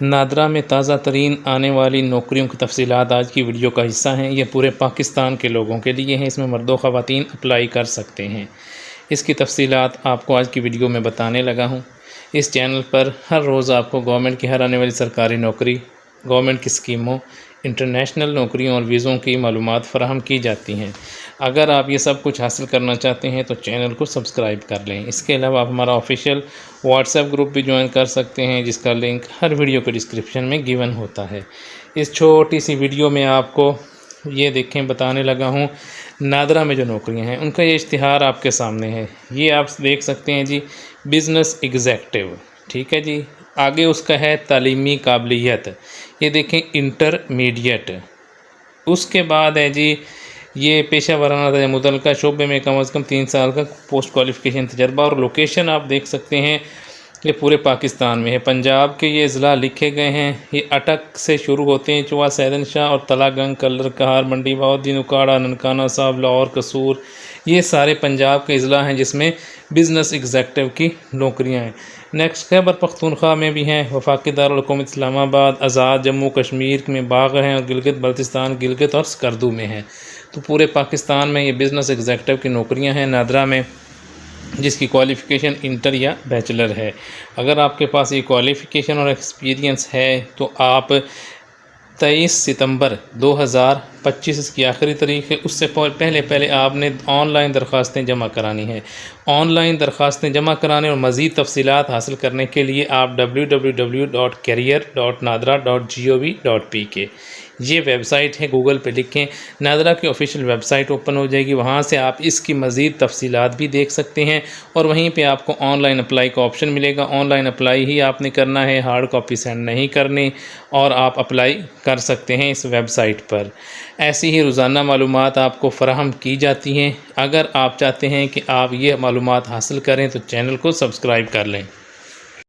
نادرا میں تازہ ترین آنے والی نوکریوں کی تفصیلات آج کی ویڈیو کا حصہ ہیں۔ یہ پورے پاکستان کے لوگوں کے لیے ہیں۔ اس میں مرد و خواتین اپلائی کر سکتے ہیں۔ اس کی تفصیلات آپ کو آج کی ویڈیو میں بتانے لگا ہوں۔ اس چینل پر ہر روز آپ کو گورنمنٹ کی ہر آنے والی سرکاری نوکری، گورنمنٹ کی اسکیموں، انٹرنیشنل نوکریوں اور ویزوں کی معلومات فراہم کی جاتی ہیں۔ اگر آپ یہ سب کچھ حاصل کرنا چاہتے ہیں تو چینل کو سبسکرائب کر لیں۔ اس کے علاوہ آپ ہمارا آفیشیل واٹس ایپ گروپ بھی جوائن کر سکتے ہیں، جس کا لنک ہر ویڈیو کے ڈسکرپشن میں گیون ہوتا ہے۔ اس چھوٹی سی ویڈیو میں آپ کو یہ دیکھیں بتانے لگا ہوں نادرا میں جو نوکریاں ہیں ان کا یہ اشتہار آپ کے سامنے ہے۔ یہ آپ دیکھ سکتے ہیں جی، بزنس ایگزیکٹو، ٹھیک ہے جی۔ آگے اس کا ہے تعلیمی قابلیت، یہ دیکھیں انٹرمیڈیٹ۔ اس کے بعد ہے جی یہ پیشہ ورانہ یا متعلقہ شعبے میں کم از کم 3 سال کا پوسٹ کوالیفیکیشن تجربہ، اور لوکیشن آپ دیکھ سکتے ہیں یہ پورے پاکستان میں ہے۔ پنجاب کے یہ اضلاع لکھے گئے ہیں، یہ اٹک سے شروع ہوتے ہیں، چوا، سیدن شاہ اور تلا گنگ، کلر کہار، منڈی بہاؤالدین، اکاڑا، ننکانہ صاحب، لاہور، قصور، یہ سارے پنجاب کے اضلاع ہیں جس میں بزنس ایگزیکٹو کی نوکریاں ہیں۔ نیکسٹ خیبر پختونخوا میں بھی ہیں، وفاقی دارالحکومت اسلام آباد، آزاد جموں کشمیر میں باغ ہیں، اور گلگت بلتستان، گلگت اور سکردو میں ہیں۔ تو پورے پاکستان میں یہ بزنس ایگزیکٹو کی نوکریاں ہیں نادرا میں، جس کی کوالیفیکیشن انٹر یا بیچلر ہے۔ اگر آپ کے پاس یہ کوالیفیکیشن اور ایکسپیرینس ہے تو آپ 23 ستمبر 2025 اس کی آخری تاریخ ہے، اس سے پہلے آپ نے آن لائن درخواستیں جمع کرانی ہیں۔ آن لائن درخواستیں جمع کرانے اور مزید تفصیلات حاصل کرنے کے لیے آپ www.career.nadra.gov.pk یہ ویب سائٹ ہے، گوگل پہ لکھیں، نادرا کی آفیشیل ویب سائٹ اوپن ہو جائے گی۔ وہاں سے آپ اس کی مزید تفصیلات بھی دیکھ سکتے ہیں، اور وہیں پہ آپ کو آن لائن اپلائی کا آپشن ملے گا۔ آن لائن اپلائی ہی آپ نے کرنا ہے، ہارڈ کاپی سینڈ نہیں کرنی، اور آپ اپلائی کر سکتے ہیں اس ویب سائٹ پر۔ ایسی ہی روزانہ معلومات آپ کو فراہم کی جاتی ہیں۔ اگر آپ چاہتے ہیں کہ آپ یہ معلومات حاصل کریں تو چینل کو سبسکرائب کر لیں۔